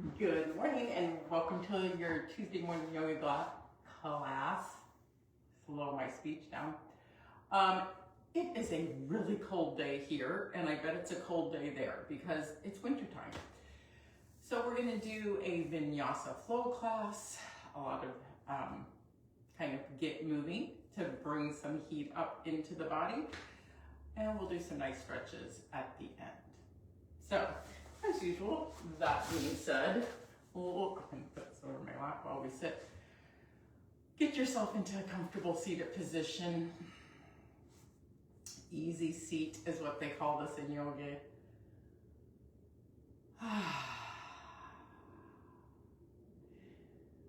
Good morning and welcome to your Tuesday morning yoga class. Slow my speech down. It is a really cold day here, and I bet it's a cold day there because it's winter time. So we're going to do a Vinyasa Flow class, a lot of kind of get moving to bring some heat up into the body, and we'll do some nice stretches at the end. So, as usual, that being said, we'll put this over my lap while we sit. Get yourself into a comfortable seated position. Easy seat is what they call this in yoga.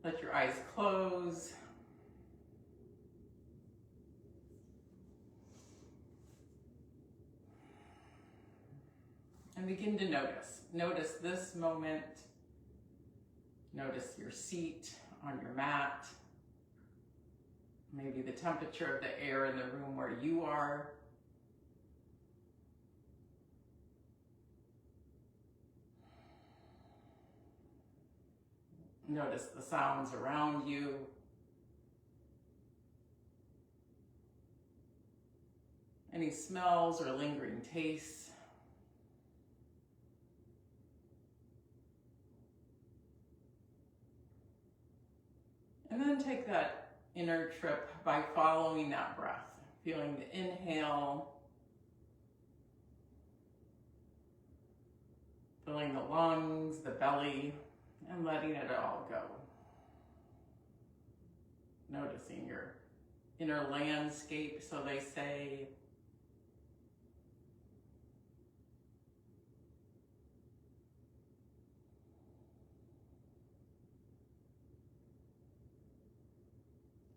Let your eyes close. And begin to notice. Notice this moment. Notice your seat on your mat. Maybe the temperature of the air in the room where you are. Notice the sounds around you. Any smells or lingering tastes. And then take that inner trip by following that breath, feeling the inhale, filling the lungs, the belly, and letting it all go. Noticing your inner landscape, so they say.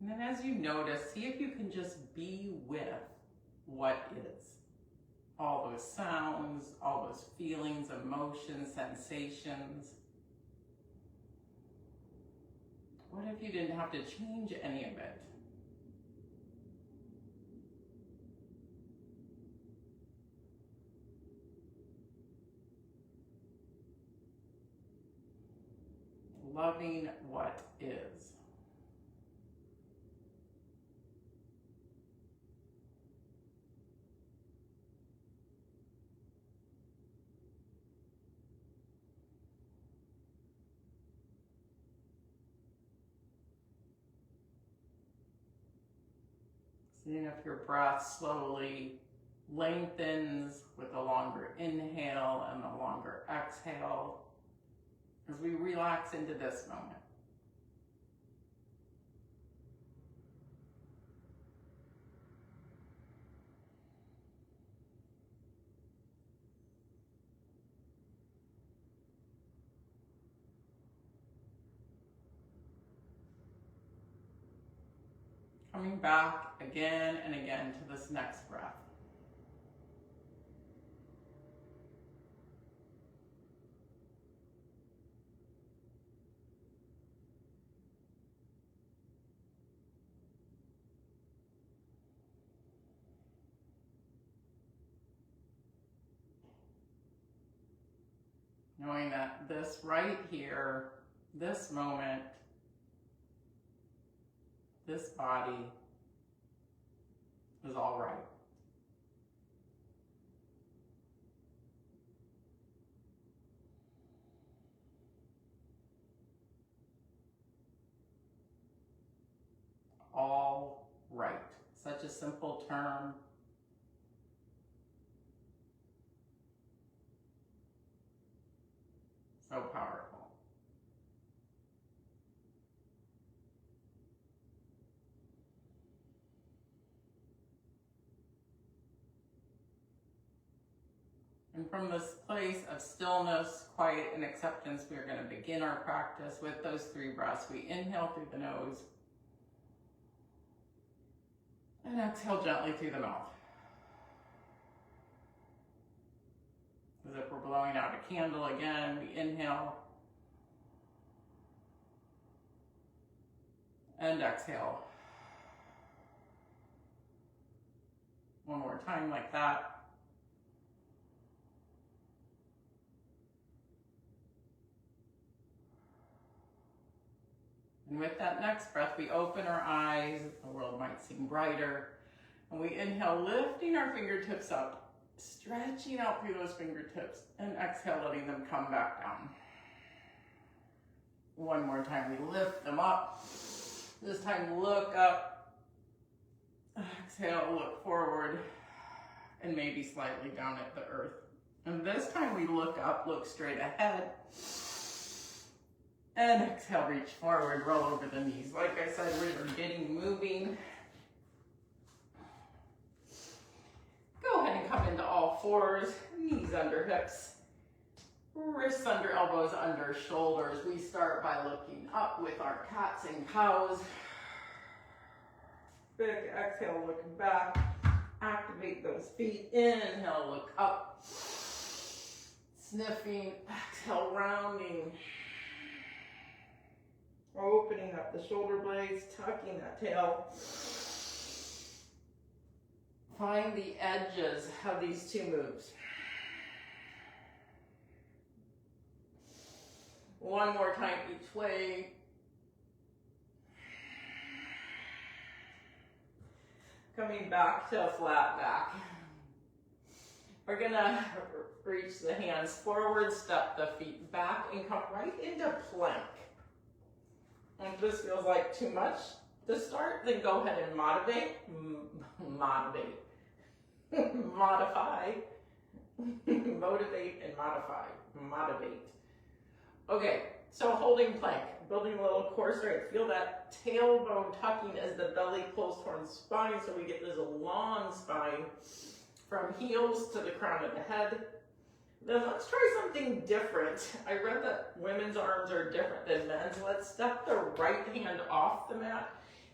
And then as you notice, see if you can just be with what is. All those sounds, all those feelings, emotions, sensations. What if you didn't have to change any of it? Loving what is. Seeing if your breath slowly lengthens with a longer inhale and a longer exhale as we relax into this moment. Coming back again and again to this next breath. Knowing that this right here, this moment, this body is all right. All right. Such a simple term. So powerful. And from this place of stillness, quiet, and acceptance, we are going to begin our practice with those 3 breaths. We inhale through the nose and exhale gently through the mouth. As if we're blowing out a candle again, we inhale and exhale. One more time like that. And with that next breath, we open our eyes. The world might seem brighter. And we inhale, lifting our fingertips up, stretching out through those fingertips, and exhale, letting them come back down. One more time, we lift them up. This time, look up. Exhale, look forward, and maybe slightly down at the earth. And this time, we look up, look straight ahead. And exhale, reach forward, roll over the knees. Like I said, we're getting moving. Go ahead and come into all fours, knees under hips, wrists under elbows, under shoulders. We start by looking up with our cats and cows. Big exhale, look back. Activate those feet. Inhale, look up. Sniffing, exhale, rounding. Opening up the shoulder blades, tucking that tail. Find the edges of these two moves. One more time each way. Coming back to a flat back. We're gonna reach the hands forward, step the feet back, and come right into plank. And if this feels like too much to start, then go ahead and modify. Motivate and modify. Motivate. Okay, so holding plank, building a little core strength. Feel that tailbone tucking as the belly pulls towards spine, so we get this long spine from heels to the crown of the head. Then let's try something different. I read that women's arms are different than men's. Let's step the right hand off the mat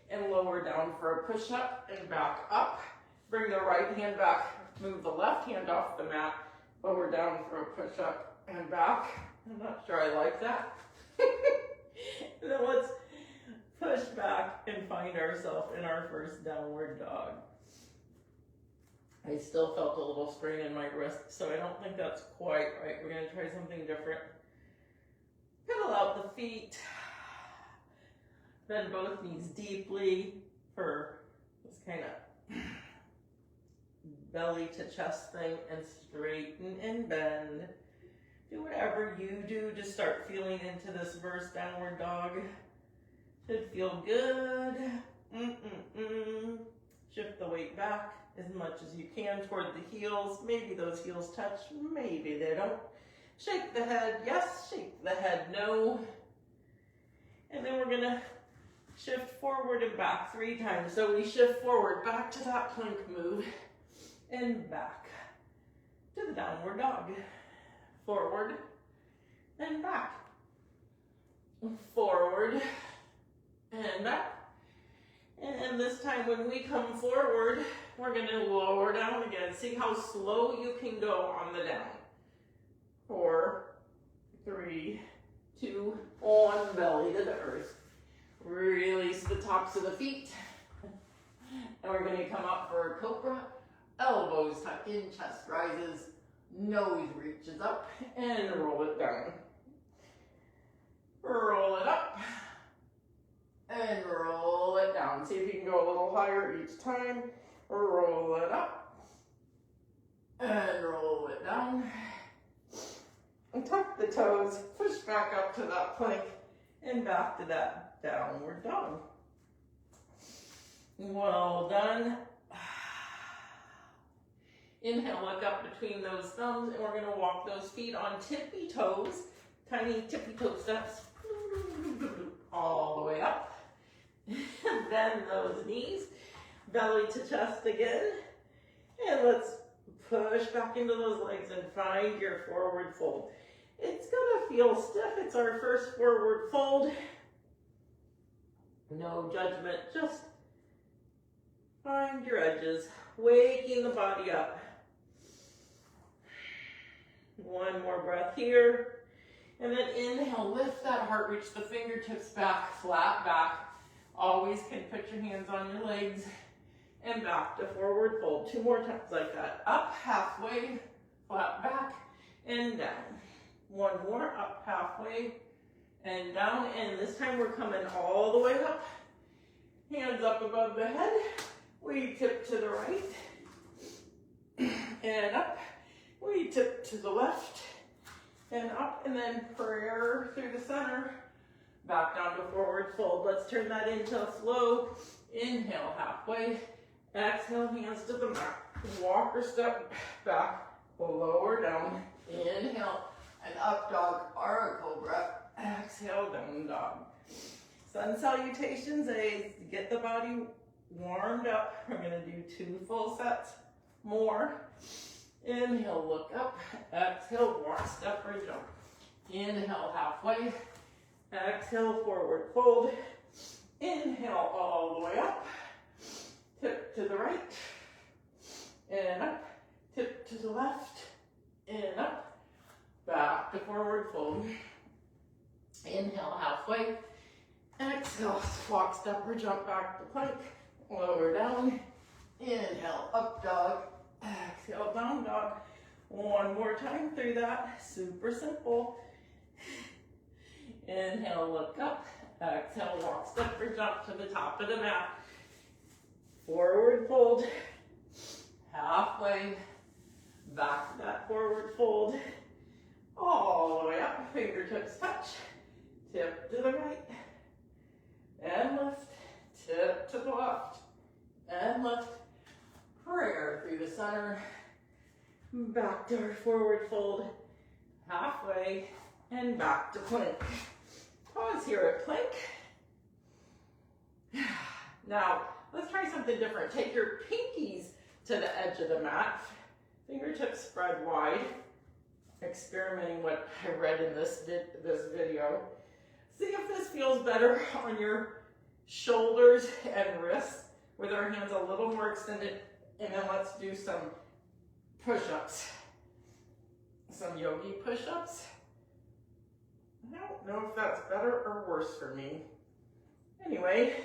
and lower down for a push-up and back up. Bring the right hand back, move the left hand off the mat, lower down for a push-up and back. I'm not sure I like that. And then let's push back and find ourselves in our first downward dog. I still felt a little strain in my wrist, so I don't think that's quite right. We're going to try something different. Pedal out the feet. Bend both knees deeply for this kind of belly to chest thing, and straighten and bend. Do whatever you do to start feeling into this first downward dog. Should feel good. Shift the weight back as much as you can toward the heels. Maybe those heels touch, maybe they don't. Shake the head, yes. Shake the head, no. And then we're gonna shift forward and back 3 times. So we shift forward, back to that plank move, and back to the downward dog. Forward and back. Forward and back. And this time when we come forward, we're going to lower down again. See how slow you can go on the down. 4, 3, 2, 1, belly to the earth. Release the tops of the feet. And we're going to come up for a cobra. Elbows tuck in, chest rises, nose reaches up, and roll it down. Roll it up. And roll it down. See if you can go a little higher each time. Roll it up. And roll it down. And tuck the toes. Push back up to that plank. And back to that downward dog. Well done. Inhale, look up between those thumbs. And we're going to walk those feet on tippy toes. Tiny tippy toe steps. All the way up. Bend those knees, belly to chest again, and let's push back into those legs and find your forward fold. It's gonna feel stiff. It's our first forward fold. No judgment, just find your edges, waking the body up. One more breath here, and then inhale, lift that heart, reach the fingertips back, flat back. Always can put your hands on your legs and back to forward fold. 2 more times like that. Up halfway, flat back, and down. 1 more, up halfway, and down, and this time we're coming all the way up. Hands up above the head. We tip to the right and up. We tip to the left and up, and then prayer through the center. Back down to forward fold. Let's turn that into a flow. Inhale, halfway. Exhale, hands to the mat. Walk or step back, lower down. Inhale, and up dog or a cobra. Exhale, down dog. Sun salutations, get the body warmed up. We're gonna do 2 full sets more. Inhale, look up. Exhale, walk, step, or jump. Inhale, halfway. Exhale, forward fold. Inhale, all the way up. Tip to the right. And up. Tip to the left. And up. Back to forward fold. Inhale, halfway. Exhale, walk, step, or jump back to plank. Lower down. Inhale, up dog. Exhale, down dog. One more time through that. Super simple. Inhale, look up. Exhale, walk, step, or jump to the top of the mat. Forward fold. Halfway. Back to that forward fold. All the way up. Fingertips touch. Tip to the right. And lift. Tip to the left. And lift. Prayer through the center. Back to our forward fold. Halfway. And back to plank. Pause here at plank. Now, let's try something different. Take your pinkies to the edge of the mat. Fingertips spread wide. Experimenting what I read in this video. See if this feels better on your shoulders and wrists with our hands a little more extended. And then let's do some push-ups. Some yogi push-ups. I don't know if that's better or worse for me. Anyway,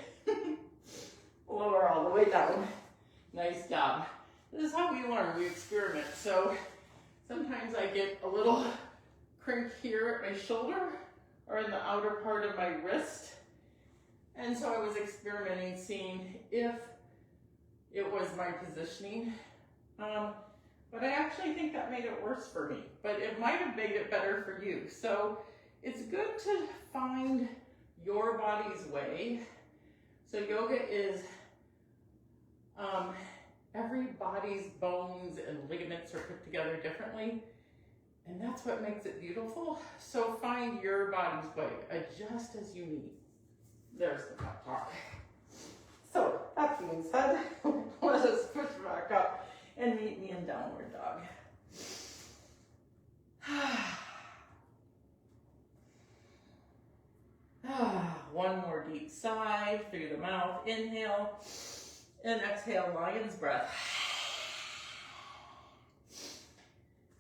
lower all the way down. Nice job. This is how we learn, we experiment. So sometimes I get a little crink here at my shoulder or in the outer part of my wrist. And so I was experimenting, seeing if it was my positioning. But I actually think that made it worse for me, but it might have made it better for you. So it's good to find your body's way. So yoga is, every body's bones and ligaments are put together differently. And that's what makes it beautiful. So find your body's way, adjust as you need. There's the pep talk. So that being said, let us push back up and meet me in downward dog. One more deep sigh through the mouth. Inhale and exhale, lion's breath.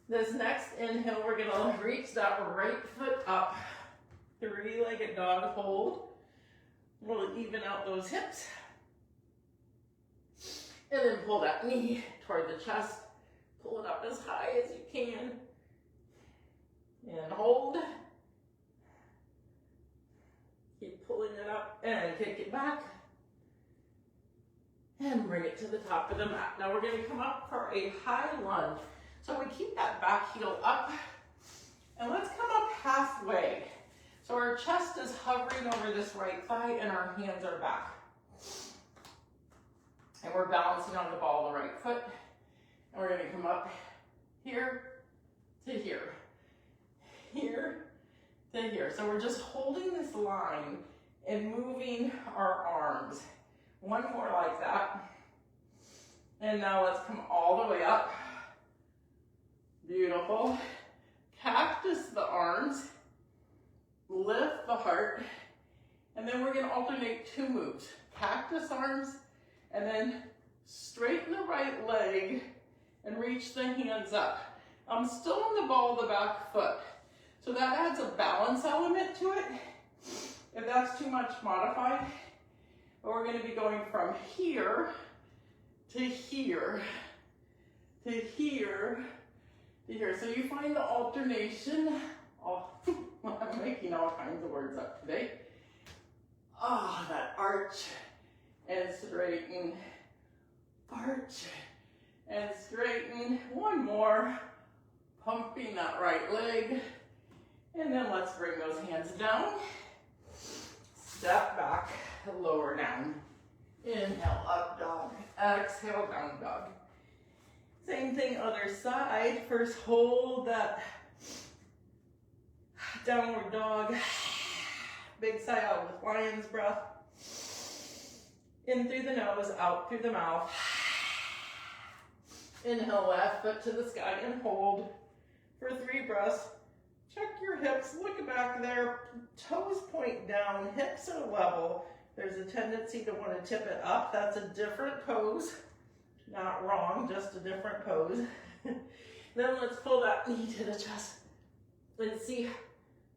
This next inhale, we're gonna reach that right foot up. 3-legged dog hold. We'll even out those hips. And then pull that knee toward the chest. Pull it up as high as you can. And hold. Keep pulling it up and kick it back. And bring it to the top of the mat. Now we're going to come up for a high lunge. So we keep that back heel up. And let's come up halfway. So our chest is hovering over this right thigh and our hands are back. And we're balancing on the ball of the right foot. And we're going to come up here to here. Here to here. So we're just holding this line and moving our arms. One more like that. And now let's come all the way up. Beautiful. Cactus the arms. Lift the heart. And then we're going to alternate 2 moves. Cactus arms. And then straighten the right leg and reach the hands up. I'm still on the ball of the back foot. So that adds a balance element to it. If that's too much, modify. But we're going to be going from here to here to here to here. So you find the alternation. Oh, I'm making all kinds of words up today. Ah, oh, that arch and straighten, arch and straighten. One more, pumping that right leg. And then let's bring those hands down. Step back, lower down. Inhale, up dog. Exhale, down dog. Same thing, other side. First, hold that downward dog. Big sigh out with lion's breath. In through the nose, out through the mouth. Inhale, left foot to the sky and hold for 3 breaths. Check your hips, look back there. Toes point down, hips are level. There's a tendency to want to tip it up. That's a different pose. Not wrong, just a different pose. Then let's pull that knee to the chest and see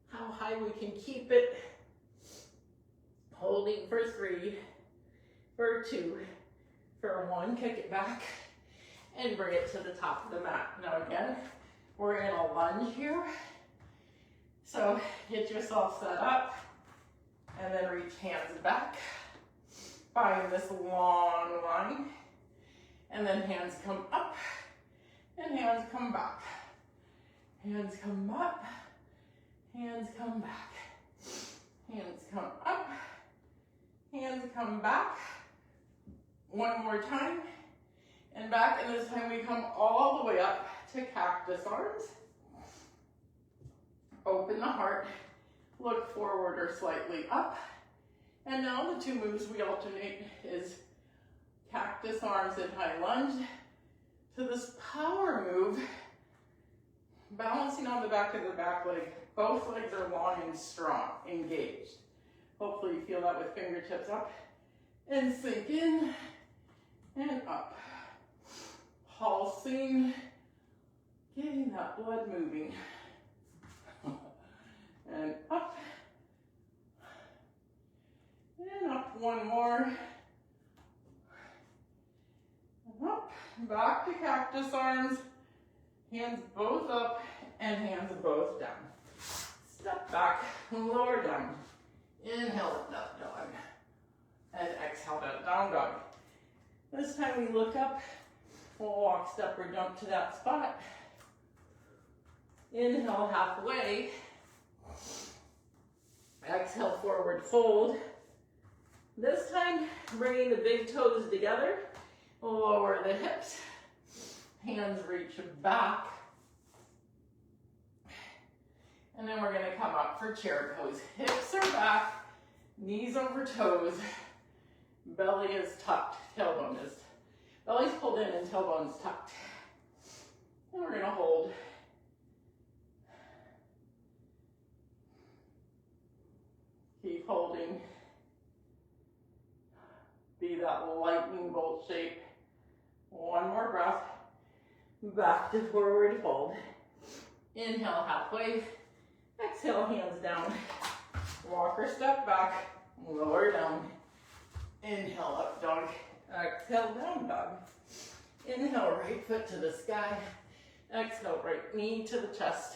how high we can keep it. Holding for 3, for 2, for 1. Kick it back and bring it to the top of the mat. Now again, we're in a lunge here. So get yourself set up and then reach hands back. Find this long line. And then hands come up and hands come back. Hands come up, hands come back. Hands come up, hands come back. One more time and back. And this time we come all the way up to cactus arms. Open the heart, look forward or slightly up. And now the 2 moves we alternate is cactus arms in high lunge to this power move, balancing on the back of the back leg. Both legs are long and strong, engaged. Hopefully you feel that with fingertips up and sink in and up. Pulsing, getting that blood moving. And up. And up one more. And up. Back to cactus arms. Hands both up and hands both down. Step back, lower down. Inhale, up dog. And exhale, down dog. This time we look up. We'll walk, step, or jump to that spot. Inhale, halfway. Exhale, forward fold. This time, bringing the big toes together. Lower the hips. Hands reach back. And then we're going to come up for chair pose. Hips are back. Knees over toes. Belly is tucked. Tailbone is. Belly's pulled in and tailbone's tucked. And we're going to hold. Keep holding. Be that lightning bolt shape. One more breath. Back to forward fold. Inhale, halfway. Exhale, hands down. Walk or step back. Lower down. Inhale, up dog. Exhale, down dog. Inhale, right foot to the sky. Exhale, right knee to the chest.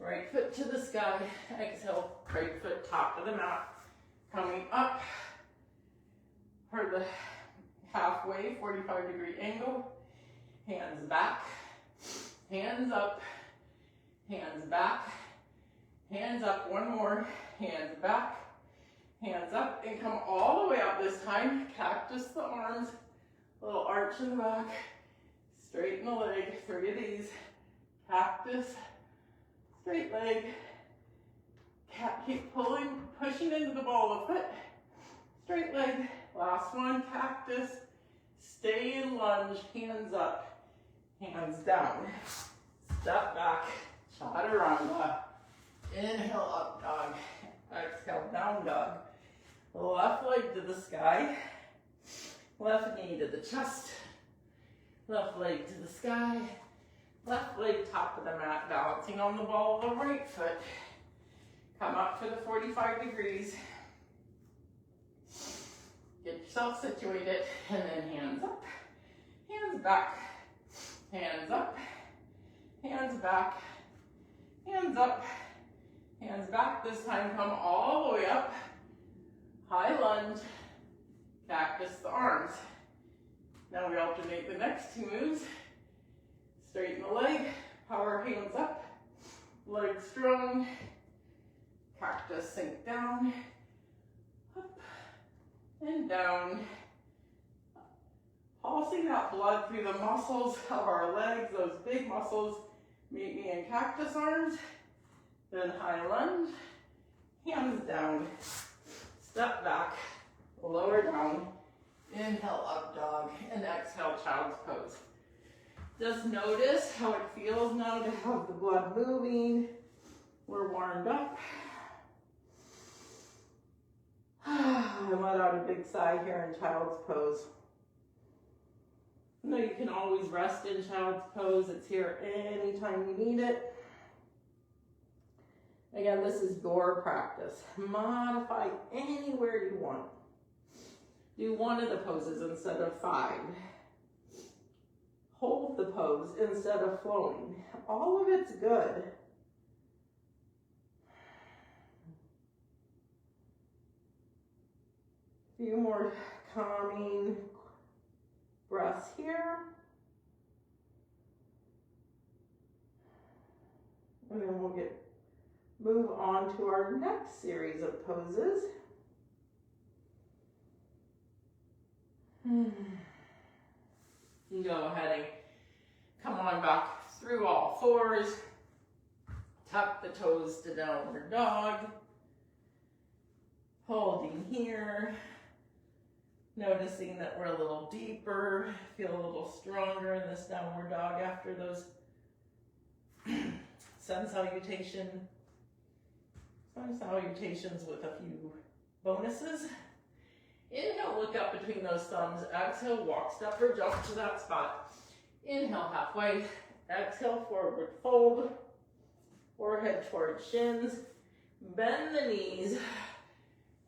Right foot to the sky. Exhale, right foot top of the mat. Coming up for the halfway 45-degree angle. Hands back. Hands up. Hands back. Hands up. One more. Hands back. Hands up. And come all the way up this time. Cactus the arms. A little arch in the back. Straighten the leg. 3 of these. Cactus. Straight leg. Keep pulling, pushing into the ball of the foot. Straight leg. Last one, cactus. Stay in lunge, hands up, hands down. Step back, chaturanga. Inhale, up dog. Exhale, down dog. Left leg to the sky. Left knee to the chest. Left leg to the sky. Left leg top of the mat, balancing on the ball of the right foot. Come up for the 45 degrees. Get yourself situated, and then hands up, hands back, hands up, hands back, hands up, hands back. This time come all the way up. High lunge, cactus the arms. Now we alternate the next two moves. Straighten the leg, power hands up, leg strong, cactus sink down, up and down. Pulsing that blood through the muscles of our legs, those big muscles. Meet me in cactus arms, then high lunge, hands down, step back, lower down, inhale up dog, and exhale child's pose. Just notice how it feels now to have the blood moving. We're warmed up. I let out a big sigh here in child's pose. No, you can always rest in child's pose. It's here anytime you need it. Again, this is your practice. Modify anywhere you want. Do one of the poses instead of 5. Hold the pose instead of flowing. All of it's good. A few more calming breaths here. And then we'll move on to our next series of poses. Go ahead and come on back through all fours. Tuck the toes to downward dog. Holding here. Noticing that we're a little deeper, feel a little stronger in this downward dog after those sun salutations with a few bonuses. Inhale, look up between those thumbs. Exhale, walk, step, or jump to that spot. Inhale, halfway. Exhale, forward fold. Forehead towards shins. Bend the knees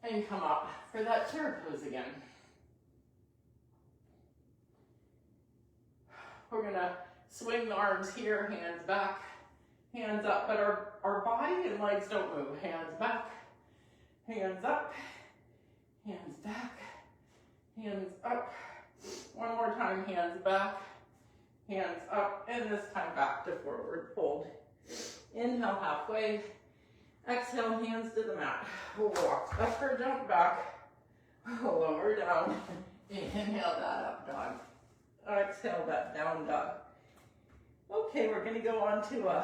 and come up for that chair pose again. We're gonna swing the arms here, hands back, hands up, but our body and legs don't move. Hands back, hands up, hands back, hands up. One more time, hands back, hands up, and this time back to forward fold. Inhale, halfway. Exhale, hands to the mat. Walk up or jump back. Lower down. Inhale that up dog. Exhale that down dog. Okay, we're going to go on to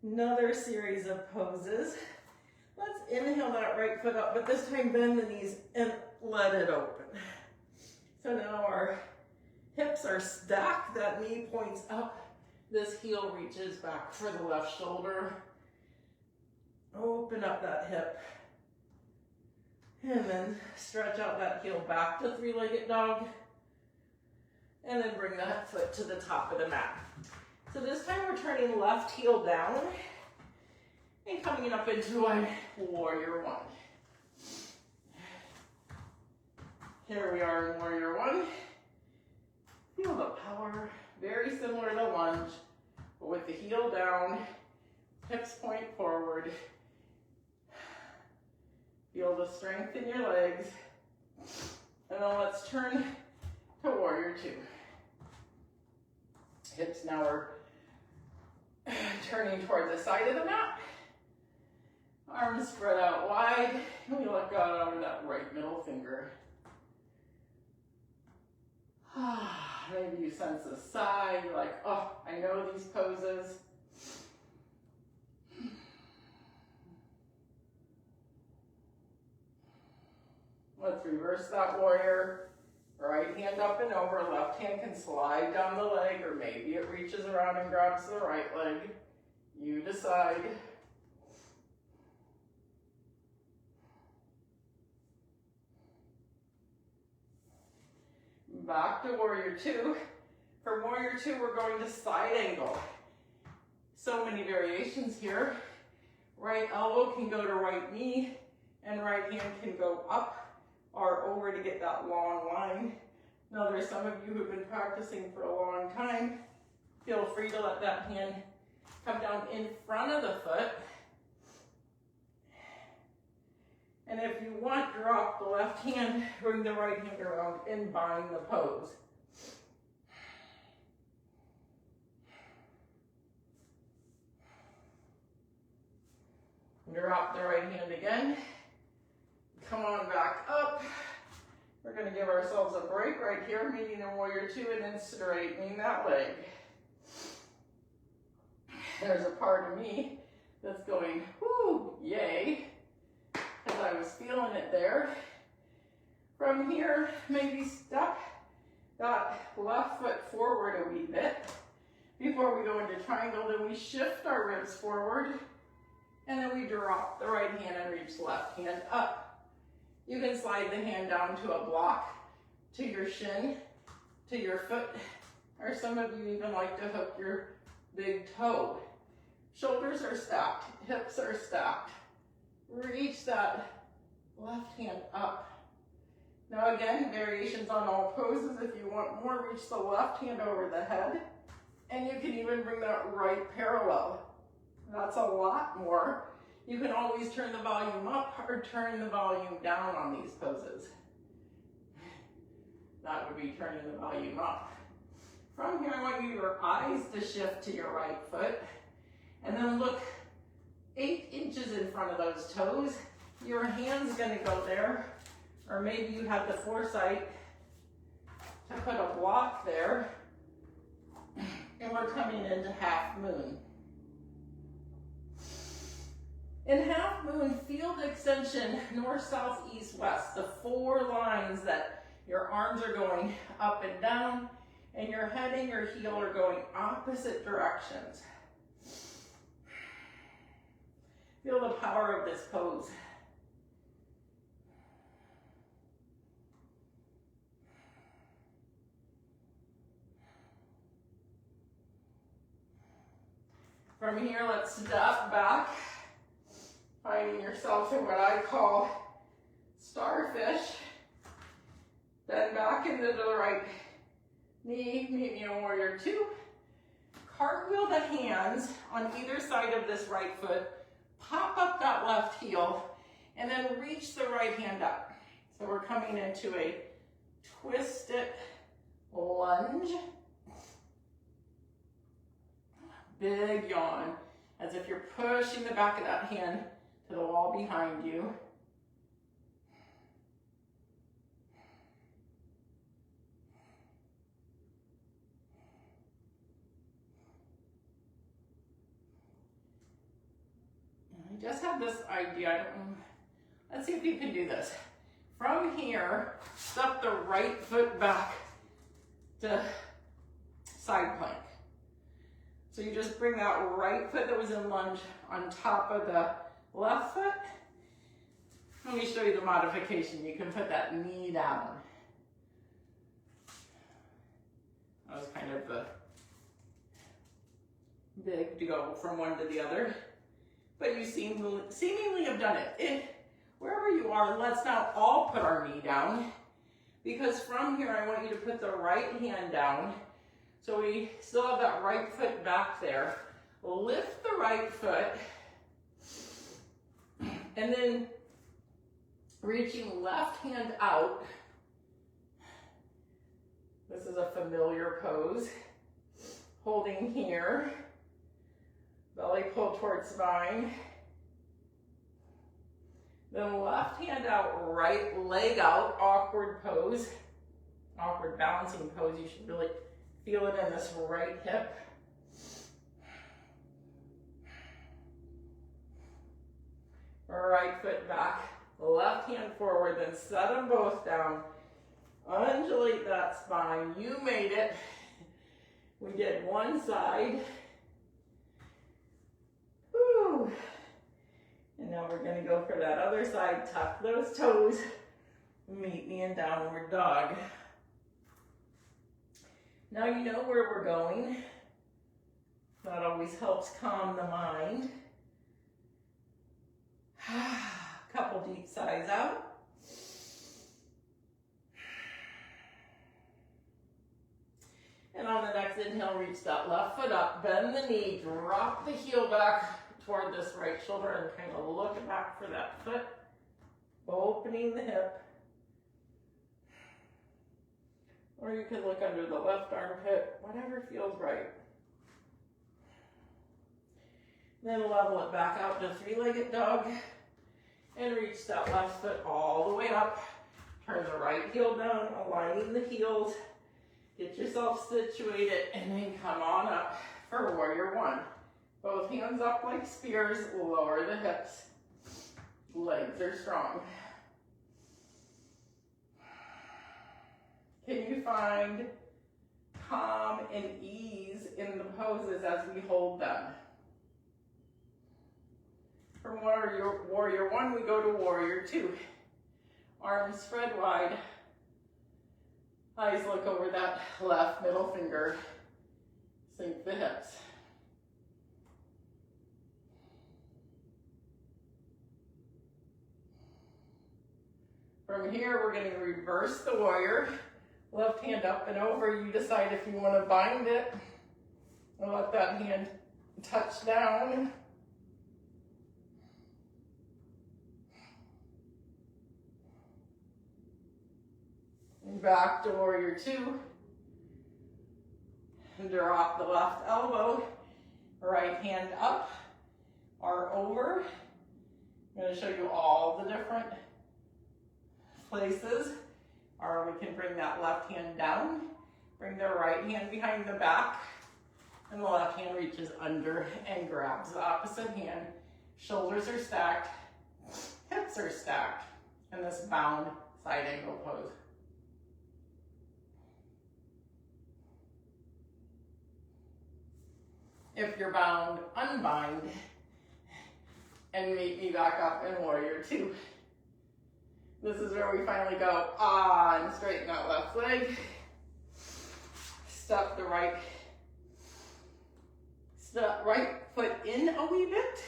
another series of poses. Let's inhale that right foot up, but this time bend the knees and let it open. So now our hips are stacked, that knee points up, this heel reaches back for the left shoulder. Open up that hip. And then stretch out that heel back to three-legged dog. And then bring that foot to the top of the mat. So this time we're turning left heel down and coming up into a warrior one. Here we are in warrior one. Feel the power, very similar to lunge, but with the heel down, hips point forward. Feel the strength in your legs. And then let's turn to warrior two. Hips now are turning toward the side of the mat. Arms spread out wide. And we let go out of that right middle finger. Maybe you sense a sigh. You're like, oh, I know these poses. Let's reverse that warrior. Right hand up and over, left hand can slide down the leg, or maybe it reaches around and grabs the right leg. You decide. Back to warrior two. For warrior two, we're going to side angle. So many variations here. Right elbow can go to right knee, and right hand can go up or over to get that long line. Now there's some of you who've been practicing for a long time. Feel free to let that hand come down in front of the foot. And if you want, drop the left hand, bring the right hand around and bind the pose. Drop the right hand again. Come on back up. We're going to give ourselves a break right here, meeting in warrior two, and then straightening that leg. There's a part of me that's going, whoo, yay, because I was feeling it there. From here, maybe step that left foot forward a wee bit. Before we go into triangle, then we shift our ribs forward, and then we drop the right hand and reach the left hand up. You can slide the hand down to a block, to your shin, to your foot, or some of you even like to hook your big toe. Shoulders are stacked, hips are stacked. Reach that left hand up. Now again, variations on all poses. If you want more, reach the left hand over the head, and you can even bring that right parallel. That's a lot more. You can always turn the volume up or turn the volume down on these poses. That would be turning the volume up. From here, I want your eyes to shift to your right foot, and then look 8 inches in front of those toes. Your hand's gonna go there, or maybe you have the foresight to put a block there, and we're coming into half moon. In half moon, field extension, north, south, east, west, the 4 lines that your arms are going up and down, and your head and your heel are going opposite directions. Feel the power of this pose. From here, let's step back, finding yourself in what I call starfish. Then back into the right knee, meet me in warrior two. Cartwheel the hands on either side of this right foot, pop up that left heel, and then reach the right hand up. So we're coming into a twisted lunge. Big yawn, as if you're pushing the back of that hand to the wall behind you. I just had this idea. Let's see if you can do this. From here, step the right foot back to side plank. So you just bring that right foot that was in lunge on top of the left foot. Let me show you the modification. You can put that knee down. That was kind of big to go from one to the other. But you seemingly have done it. Wherever you are, let's now all put our knee down, because from here I want you to put the right hand down. So we still have that right foot back there. Lift the right foot, and then reaching left hand out. This is a familiar pose. Holding here. Belly pull towards spine. Then left hand out, right leg out, awkward pose. Awkward balancing pose. You should really feel it in this right hip. Right foot back, left hand forward, then set them both down. Undulate that spine. You made it. We did one side. Whew. And now we're going to go for that other side. Tuck those toes. Meet me in downward dog. Now you know where we're going. That always helps calm the mind. Couple deep sighs out. And on the next inhale, reach that left foot up, bend the knee, drop the heel back toward this right shoulder, and kind of look back for that foot. opening the hip. Or you can look under the left armpit, whatever feels right. Then level it back out to three-legged dog and reach that left foot all the way up. Turn the right heel down, aligning the heels. Get yourself situated and then come on up for warrior one. Both hands up like spears, lower the hips. Legs are strong. Can you find calm and ease in the poses as we hold them? From warrior one, we go to warrior two. Arms spread wide. Eyes look over that left middle finger. Sink the hips. From here, we're going to reverse the warrior. Left hand up and over. You decide if you want to bind it and let that hand touch down. And back to warrior two. And drop the left elbow. Right hand up or over. I'm going to show you all the different places. Or we can bring that left hand down, bring the right hand behind the back, and the left hand reaches under and grabs the opposite hand. Shoulders are stacked, hips are stacked, in this bound side angle pose. If you're bound, unbind, and meet me back up in warrior two. This is where we finally go, and straighten that left leg. Step the right foot in a wee bit.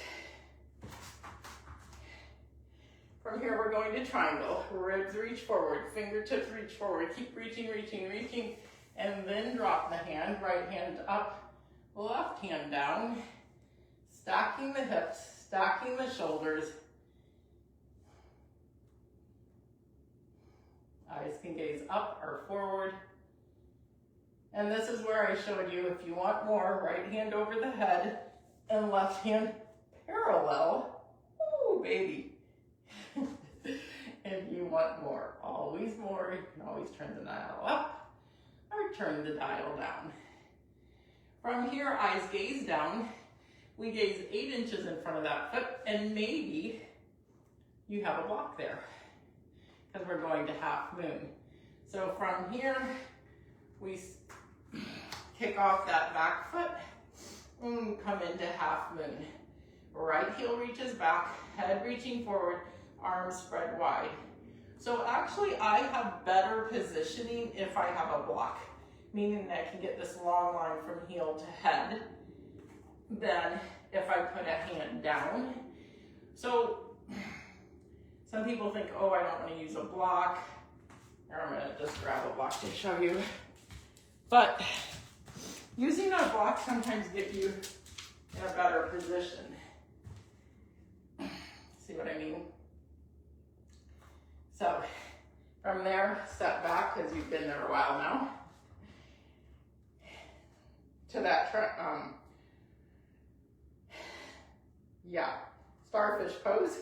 From here, we're going to triangle. Ribs reach forward, fingertips reach forward. Keep reaching, reaching, reaching, and then drop the hand. Right hand up, left hand down. Stacking the hips, stacking the shoulders. Eyes can gaze up or forward. And this is where I showed you, if you want more, right hand over the head and left hand parallel. Ooh, baby. If you want more, you can always turn the dial up or turn the dial down. From here, eyes gaze down. We gaze 8 inches in front of that foot, and maybe you have a block there, because we're going to half moon. So from here, we kick off that back foot and come into half moon. Right heel reaches back, head reaching forward, arms spread wide. So actually I have better positioning if I have a block, meaning that I can get this long line from heel to head than if I put a hand down. So some people think, oh, I don't want to use a block. Or I'm going to just grab a block to show you. But using a block sometimes gets you in a better position. See what I mean? So from there, step back, because you've been there a while now, to that starfish pose.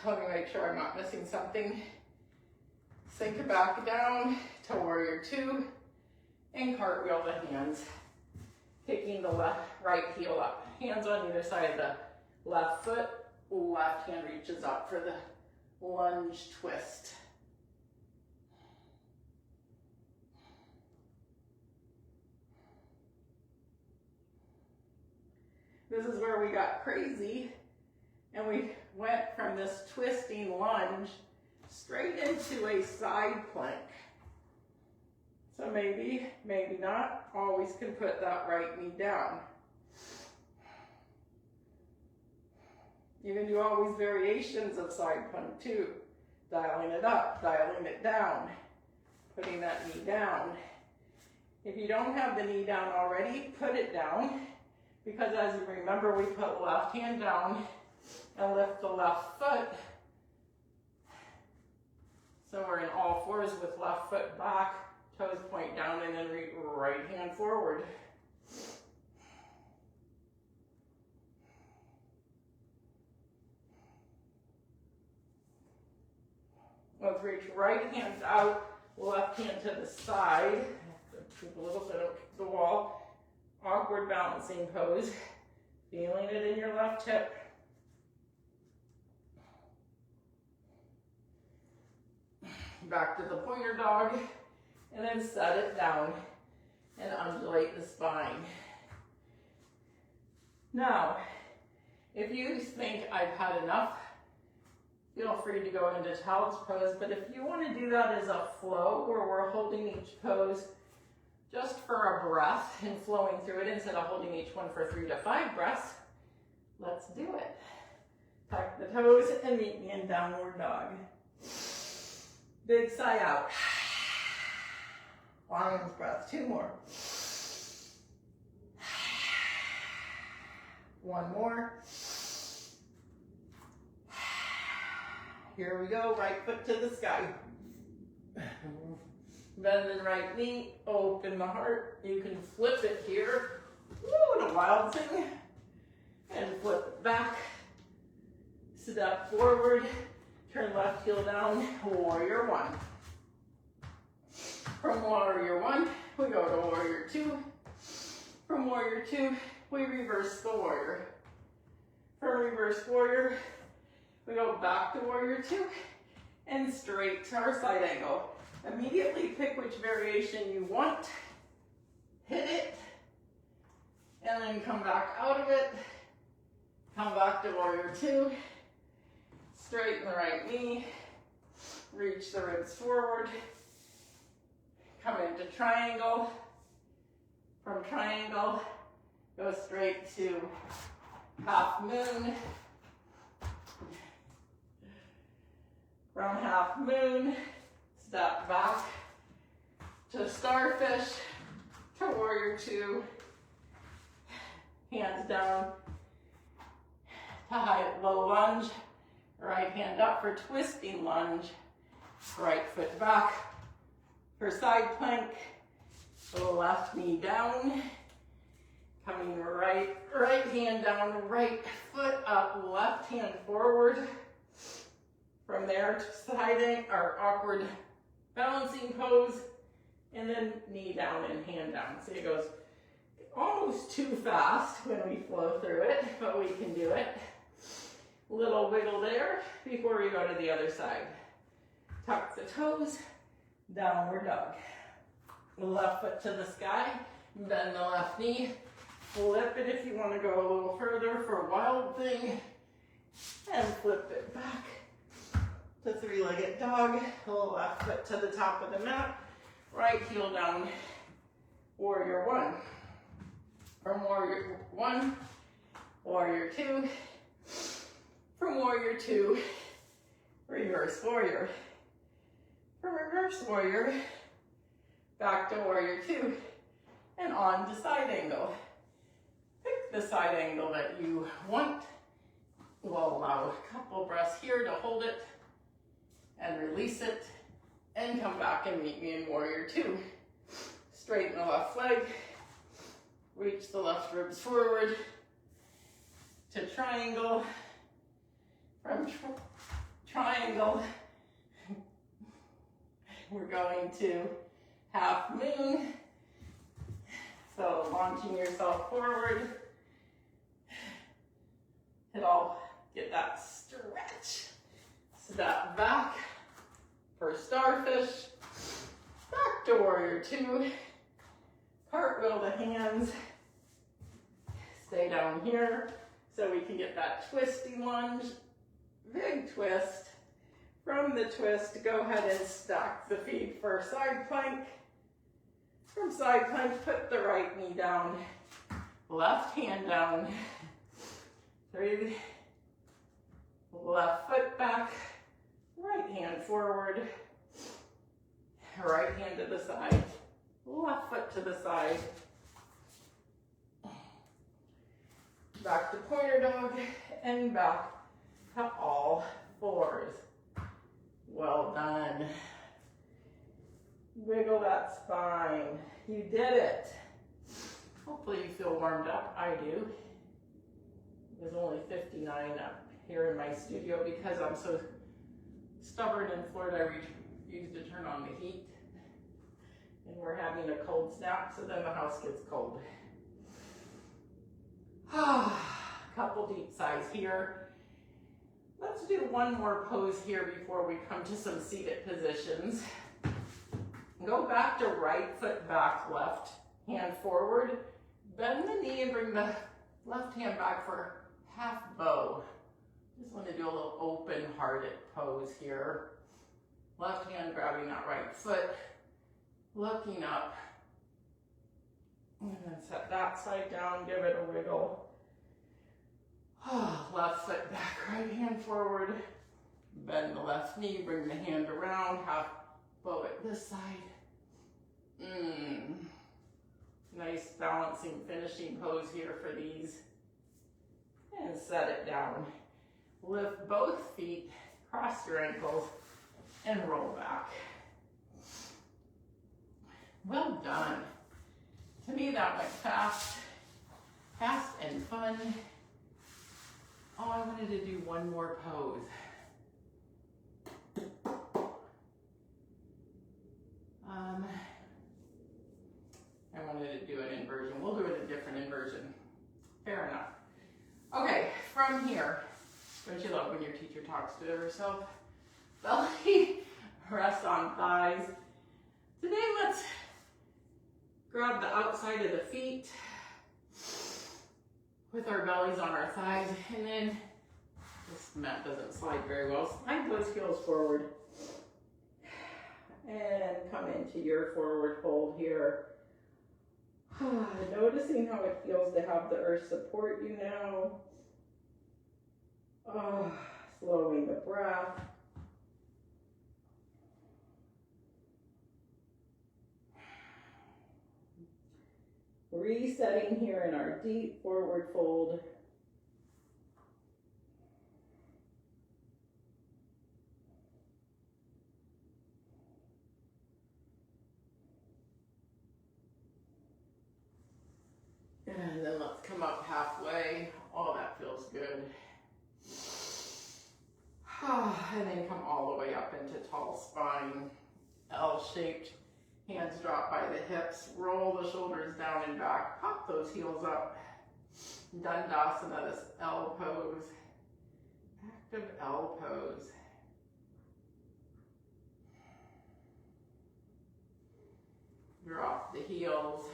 Let me make sure I'm not missing something. Sink it back down to warrior two and cartwheel the hands, taking the right heel up. Hands on either side of the left foot, left hand reaches up for the lunge twist. This is where we got crazy and we went from this twisting lunge straight into a side plank. So maybe, maybe not, always can put that right knee down. You can do all these variations of side plank too. Dialing it up, dialing it down, putting that knee down. If you don't have the knee down already, put it down, because as you remember, we put left hand down and lift the left foot So we're in all fours with left foot back, toes point down, and then right hand forward. Let's reach right hand out, left hand to the side. Keep a little bit of the wall. Awkward balancing pose. Feeling it in your left hip. Back to the pointer dog, and then set it down and undulate the spine. Now, if you think I've had enough, feel free to go into child's pose, but if you want to do that as a flow where we're holding each pose just for a breath and flowing through it instead of holding each one for 3 to 5 breaths, let's do it. Tuck the toes and meet me in downward dog. Big sigh out. Lion's breath. 2 more. 1 more. Here we go, right foot to the sky. Bend the right knee, open the heart. You can flip it here. Woo, a wild thing. And flip it back. Step forward. Turn left heel down, warrior 1. From warrior 1, we go to warrior 2. From warrior 2, we reverse the warrior. From reverse warrior, we go back to warrior 2 and straight to our side angle. Immediately pick which variation you want, hit it, and then come back out of it. Come back to warrior 2, straighten the right knee, reach the ribs forward, come into triangle. From triangle, go straight to half moon. From half moon, step back to starfish, to warrior 2, hands down to high low lunge, right hand up for twisting lunge, right foot back for side plank, left knee down, coming right hand down, right foot up, left hand forward. From there to side or awkward balancing pose, and then knee down and hand down. So it goes almost too fast when we flow through it, but we can do it. Little wiggle there before we go to the other side. Tuck the toes, downward dog. Left foot to the sky, bend the left knee, flip it if you want to go a little further for wild thing, and flip it back to 3-legged dog. Left foot to the top of the mat, right heel down, warrior 1. From warrior 1, warrior 2. From warrior 2, reverse warrior. From reverse warrior, back to warrior 2, and on to side angle. Pick the side angle that you want. We'll allow a couple breaths here to hold it and release it, and come back and meet me in warrior 2. Straighten the left leg, reach the left ribs forward to triangle. From triangle, we're going to half moon. So launching yourself forward. Get that stretch. Step back for starfish. Back to warrior 2. Cartwheel the hands. Stay down here so we can get that twisty lunge. Big twist. From the twist, go ahead and stack the feet for side plank. From side plank, put the right knee down. Left hand down. 3. Left foot back. Right hand forward. Right hand to the side. Left foot to the side. Back to pointer dog and back to all fours. Well done. Wiggle that spine. You did it. Hopefully you feel warmed up. I do. It was only 59 up here in my studio because I'm so stubborn in Florida. I refuse to turn on the heat. And we're having a cold snap, so then the house gets cold. Couple deep sighs here. Let's do one more pose here before we come to some seated positions. Go back to right foot back, left hand forward. Bend the knee and bring the left hand back for half bow. Just want to do a little open-hearted pose here. Left hand grabbing that right foot, looking up. And then set that side down, give it a wiggle. Left foot back, right hand forward. Bend the left knee, bring the hand around, half bow at this side. Nice balancing finishing pose here for these. And set it down. Lift both feet, cross your ankles, and roll back. Well done. To me that went fast and fun. Oh, I wanted to do one more pose. I wanted to do an inversion. We'll do it a different inversion. Fair enough. Okay, from here, don't you love when your teacher talks to herself? Belly, rest on thighs. Today, let's grab the outside of the feet with our bellies on our thighs, and then this mat doesn't slide very well. Slide those heels forward and come into your forward fold here. Noticing how it feels to have the earth support you now. Slowing the breath. Resetting here in our deep forward fold. And then let's come up halfway. Oh, that feels good. And then come all the way up into tall spine, L-shaped. Hands drop by the hips, roll the shoulders down and back, pop those heels up. Dandasana, this L pose, active L pose. Drop the heels.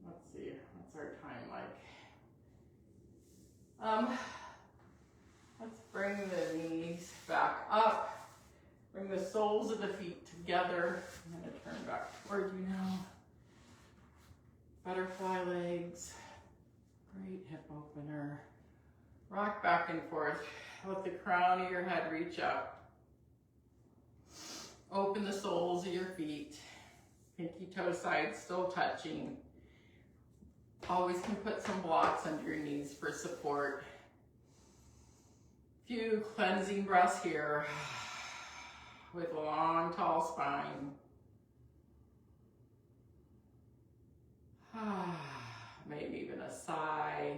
Let's see, what's our time like? Let's bring the knees back up. Bring the soles of the feet together. I'm going to turn back toward you now. Butterfly legs. Great hip opener. Rock back and forth. Let the crown of your head reach up. Open the soles of your feet. Pinky toe sides still touching. Always can put some blocks under your knees for support. Few cleansing breaths here. With a long, tall spine. Maybe even a sigh.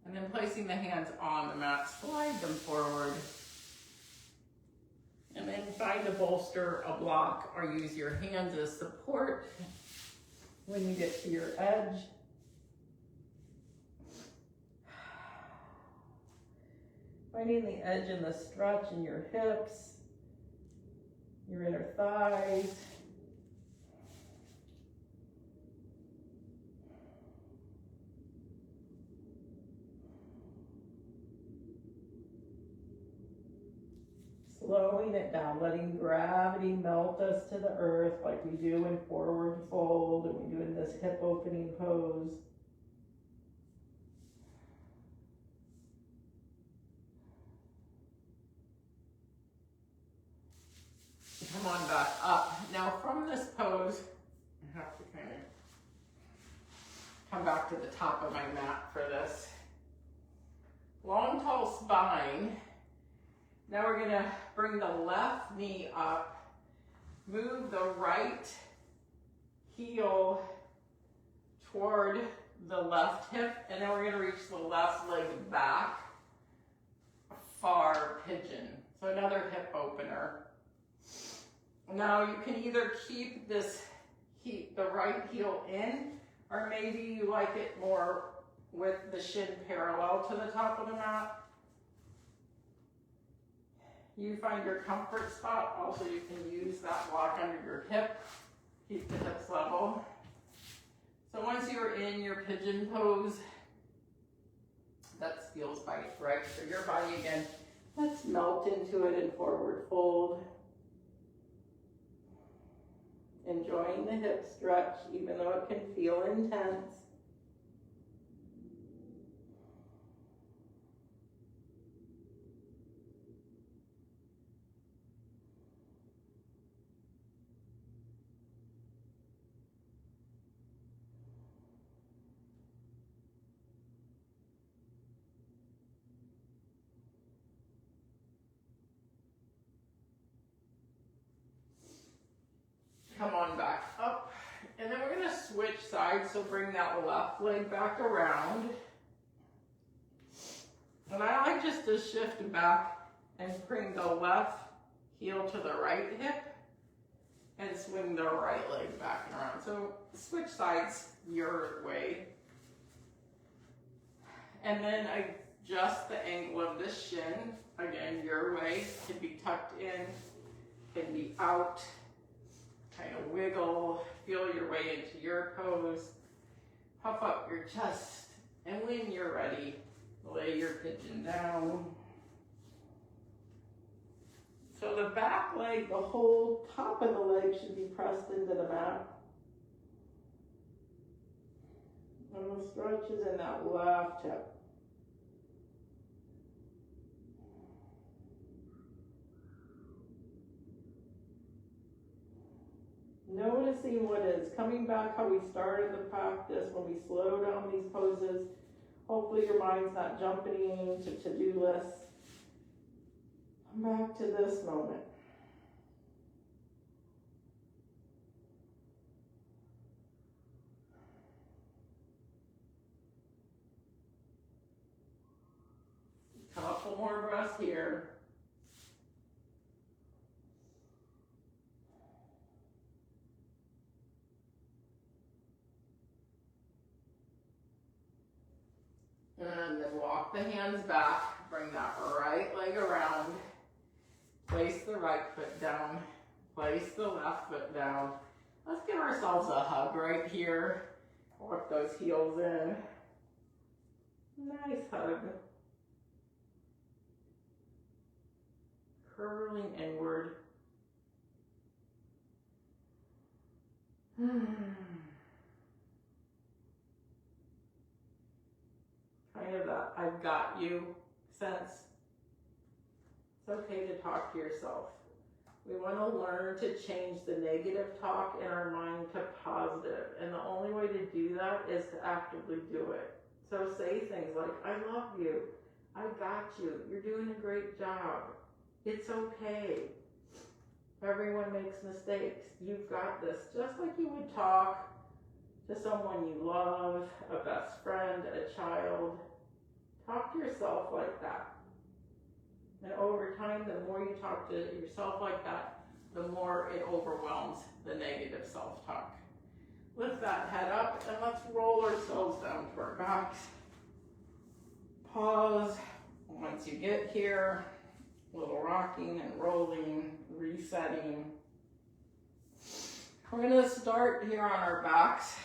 And then placing the hands on the mat, slide them forward. And then find a bolster, a block, or use your hands as support when you get to your edge. Finding the edge and the stretch in your hips, your inner thighs. Slowing it down, letting gravity melt us to the earth like we do in forward fold and we do in this hip opening pose. Come on back up. Now from this pose, I have to kind of come back to the top of my mat for this. Long, tall spine. Now we're gonna bring the left knee up, move the right heel toward the left hip, and then we're gonna reach the left leg back, far pigeon. So another hip opener. Now you can either keep the right heel in, or maybe you like it more with the shin parallel to the top of the mat. You find your comfort spot. Also, you can use that block under your hip. Keep the hips level. So once you're in your pigeon pose, that feels right for your body again. Let's melt into it in forward fold. Enjoying the hip stretch, even though it can feel intense. Come on back up, and then we're going to switch sides, so bring that left leg back around. And I like just to shift back and bring the left heel to the right hip and swing the right leg back and around. So switch sides your way. And then adjust the angle of the shin, again, your way. Can be tucked in, can be out. Kind of wiggle, feel your way into your pose, puff up your chest, and when you're ready, lay your pigeon down. So the back leg, the whole top of the leg should be pressed into the mat. And the stretch is in that left hip. Noticing what is coming back, how we started the practice when we slow down these poses. Hopefully your mind's not jumping into to-do lists. Come back to this moment. Couple more breaths here. And then walk the hands back, bring that right leg around, place the right foot down, place the left foot down. Let's give ourselves a hug right here. Work those heels in. Nice hug. Curling inward. Kind of that I've got you sense. It's okay to talk to yourself. We want to learn to change the negative talk in our mind to positive. And the only way to do that is to actively do it. So say things like, I love you. I got you. You're doing a great job. It's okay. Everyone makes mistakes. You've got this. Just like you would talk to someone you love, a best friend, a child. Talk to yourself like that. And over time, the more you talk to yourself like that, the more it overwhelms the negative self-talk. Lift that head up and let's roll ourselves down to our backs. Pause. Once you get here, a little rocking and rolling, resetting. We're going to start here on our backs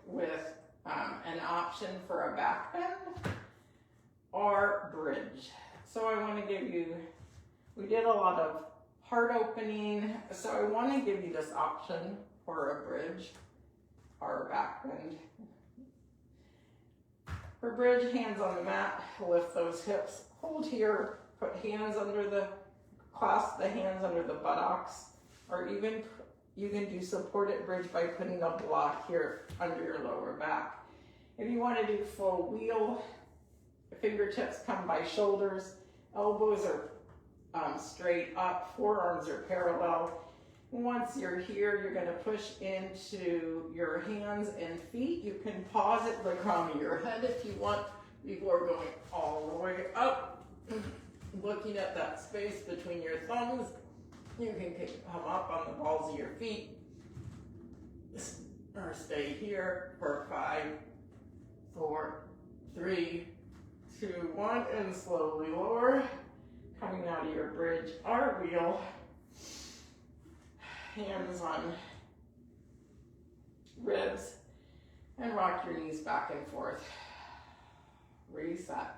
with an option for a back bend or bridge. So I want to give you, we did a lot of heart opening, so I want to give you this option for a bridge or a back bend. For bridge, hands on the mat, lift those hips, hold here, put hands under the, clasp the hands under the buttocks, or even you can do supported bridge by putting a block here under your lower back. If you want to do full wheel, fingertips come by shoulders, elbows are straight up, forearms are parallel. Once you're here, you're going to push into your hands and feet. You can pause at the crown of your head if you want before going all the way up. Looking at that space between your thumbs, you can come up on the balls of your feet or stay here for 5, 4, 3, 2, 1, and slowly lower. Coming out of your bridge or wheel. Hands on ribs, and rock your knees back and forth. Reset.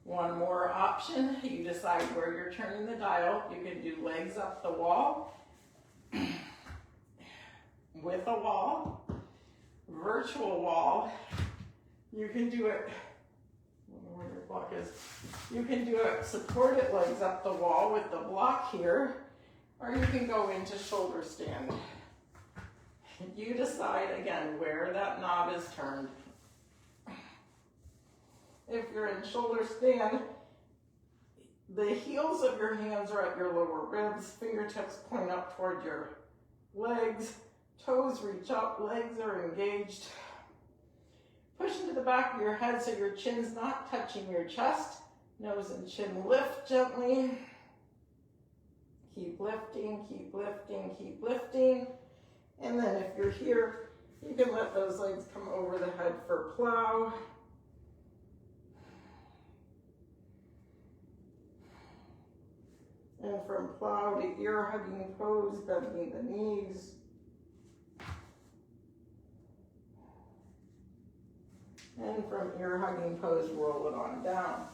One more option, you decide where you're turning the dial. You can do legs up the wall, with a wall, virtual wall. You can do it, I don't know where your block is. You can do it supported legs up the wall with the block here, or you can go into shoulder stand. You decide again where that knob is turned. If you're in shoulder stand, the heels of your hands are at your lower ribs, fingertips point up toward your legs, toes reach up, legs are engaged. Push into the back of your head so your chin's not touching your chest. Nose and chin lift gently. Keep lifting, keep lifting, keep lifting. And then if you're here, you can let those legs come over the head for plow. And from plow to ear hugging pose, bending the knees. And from ear hugging pose, roll it on down.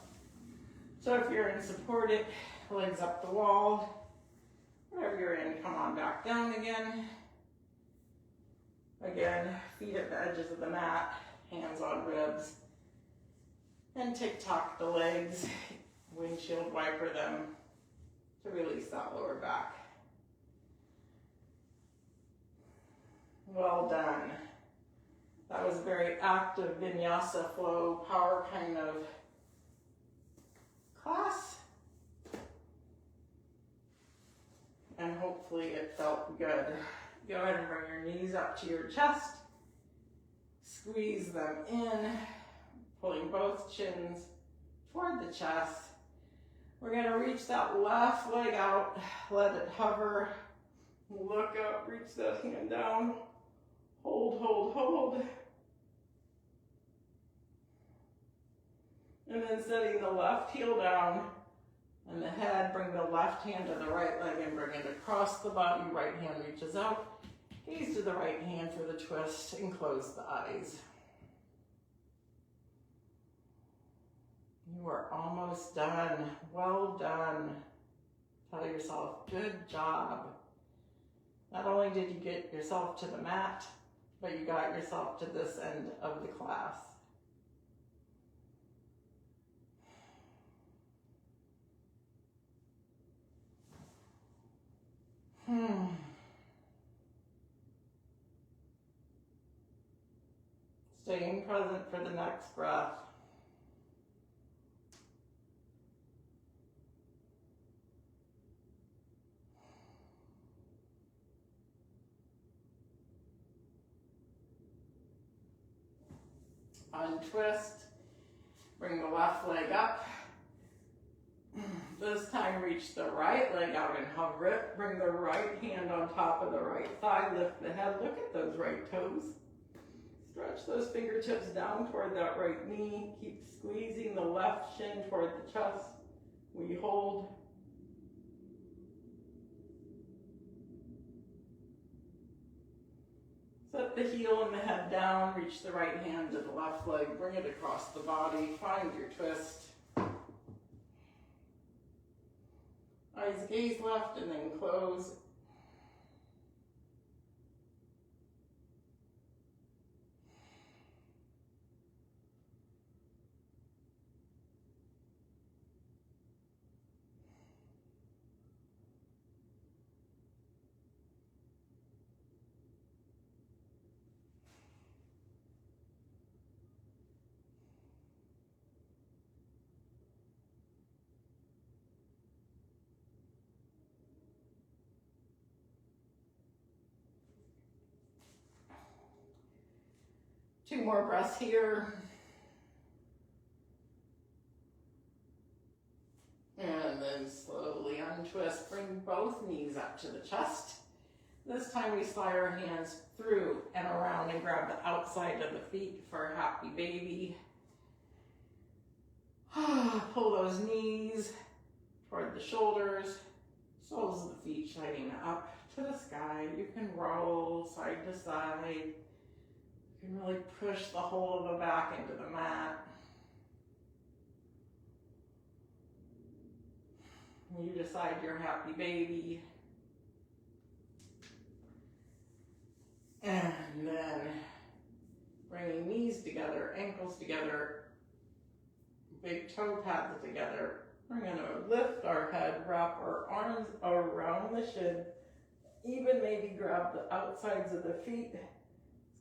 So if you're in supported, legs up the wall. Wherever you're in, come on back down again. Again, feet at the edges of the mat, hands on ribs. And tick-tock the legs, windshield wiper them to release that lower back. Well done. That was a very active Vinyasa Flow power kind of class. And hopefully it felt good. Go ahead and bring your knees up to your chest. Squeeze them in, pulling both chins toward the chest. We're going to reach that left leg out, let it hover. Look up, reach that hand down. Hold, hold, hold. And then setting the left heel down and the head, bring the left hand to the right leg and bring it across the body. Right hand reaches out. Gaze to the right hand for the twist and close the eyes. You are almost done. Well done. Tell yourself, good job. Not only did you get yourself to the mat, but you got yourself to this end of the class. Staying present for the next breath. Untwist, bring the left leg up. This time reach the right leg out and hover it. Bring the right hand on top of the right thigh, lift the head, look at those right toes. Stretch those fingertips down toward that right knee. Keep squeezing the left shin toward the chest. We hold. Set the heel and the head down, reach the right hand to the left leg, bring it across the body, find your twist. Eyes gaze left and then close. 2 more breaths here. And then slowly untwist, bring both knees up to the chest. This time we slide our hands through and around and grab the outside of the feet for a happy baby. Pull those knees toward the shoulders, soles of the feet sliding up to the sky. You can roll side to side. You can really push the whole of the back into the mat. You decide you're a happy baby. And then bringing knees together, ankles together, big toe pads together. We're going to lift our head, wrap our arms around the shin, even maybe grab the outsides of the feet,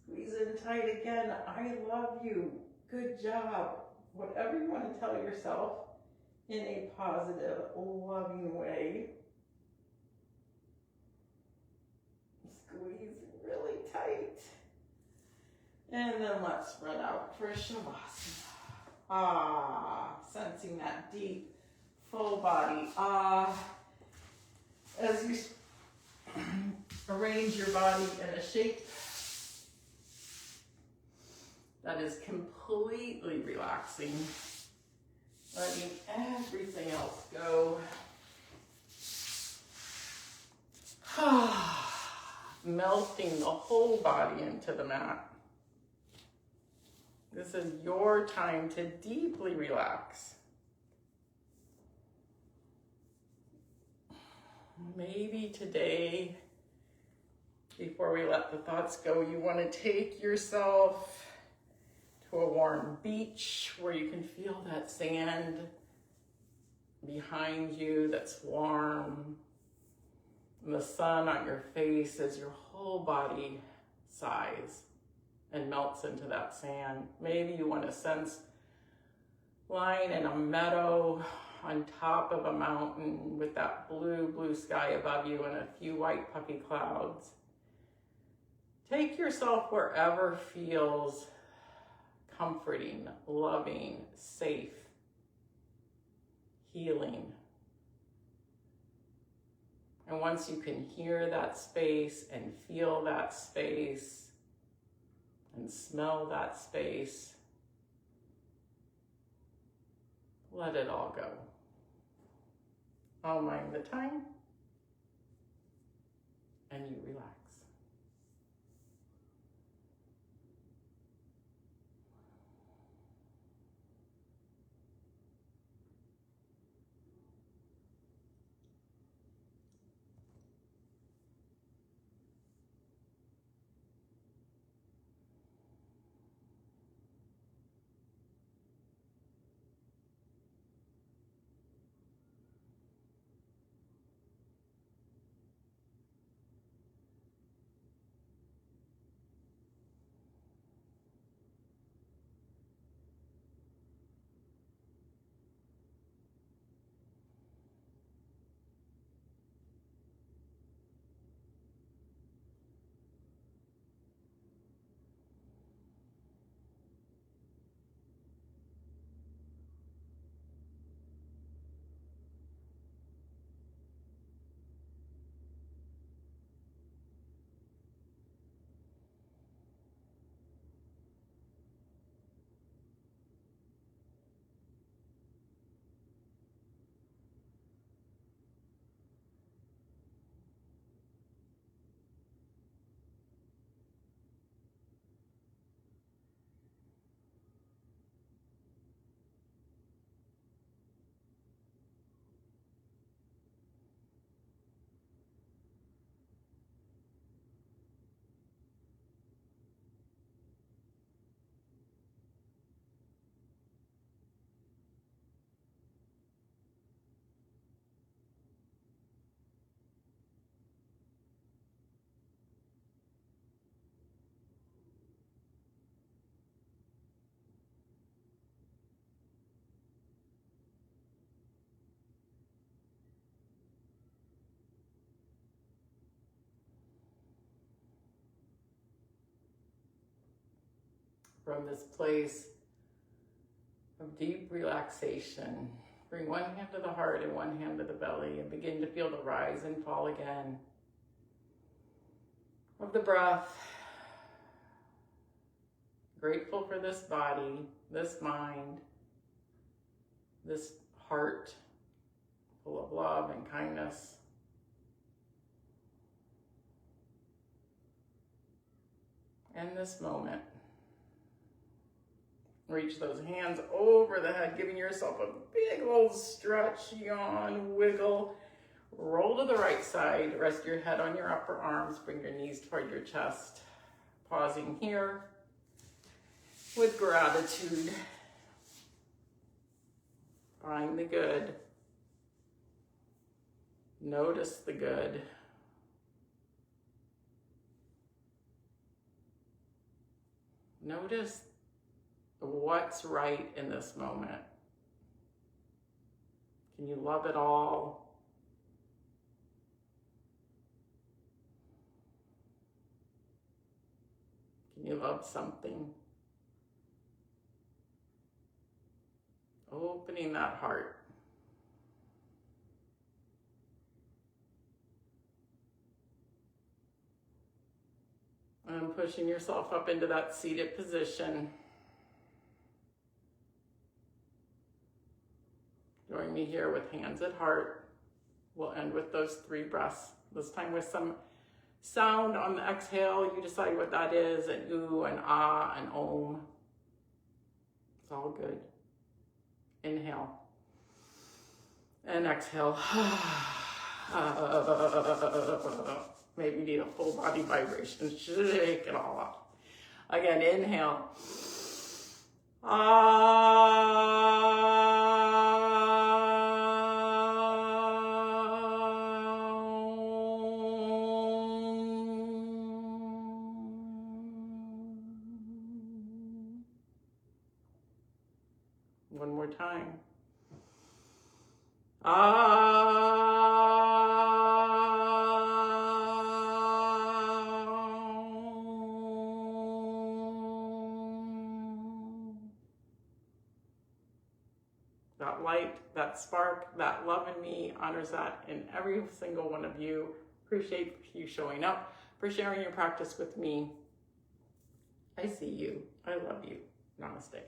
squeeze in tight again. I love you. Good job. Whatever you want to tell yourself in a positive, loving way. Squeeze really tight. And then let's spread out for Shavasana. Sensing that deep, full body. As you arrange your body in a shape that is completely relaxing, letting everything else go. Melting the whole body into the mat. This is your time to deeply relax. Maybe today, before we let the thoughts go, you want to take yourself to a warm beach where you can feel that sand behind you that's warm, and the sun on your face as your whole body sighs and melts into that sand. Maybe you want to sense lying in a meadow on top of a mountain with that blue sky above you and a few white puffy clouds. Take yourself wherever feels comforting, loving, safe, healing. And once you can hear that space and feel that space and smell that space, let it all go. I'll mind the time, and you relax. from this place of deep relaxation. Bring one hand to the heart and one hand to the belly and begin to feel the rise and fall again of the breath. Grateful for this body, this mind, this heart full of love and kindness. And this moment. Reach those hands over the head, giving yourself a big old stretch, yawn, wiggle. Roll to the right side, rest your head on your upper arms, bring your knees toward your chest. Pausing here with gratitude. Find the good. Notice the good. Notice what's right in this moment. Can you love it all? Can you love something? Opening that heart. And pushing yourself up into that seated position. Join me here with hands at heart. We'll end with those 3 breaths. This time with some sound on the exhale. You decide what that is, an ooh, an ah, an om. It's all good. Inhale. And exhale. Maybe you need a full body vibration. Shake it all up. Again, inhale. One more time. That light, that spark, that love in me honors that in every single one of you. Appreciate you showing up, for sharing your practice with me. I see you. I love you. Namaste.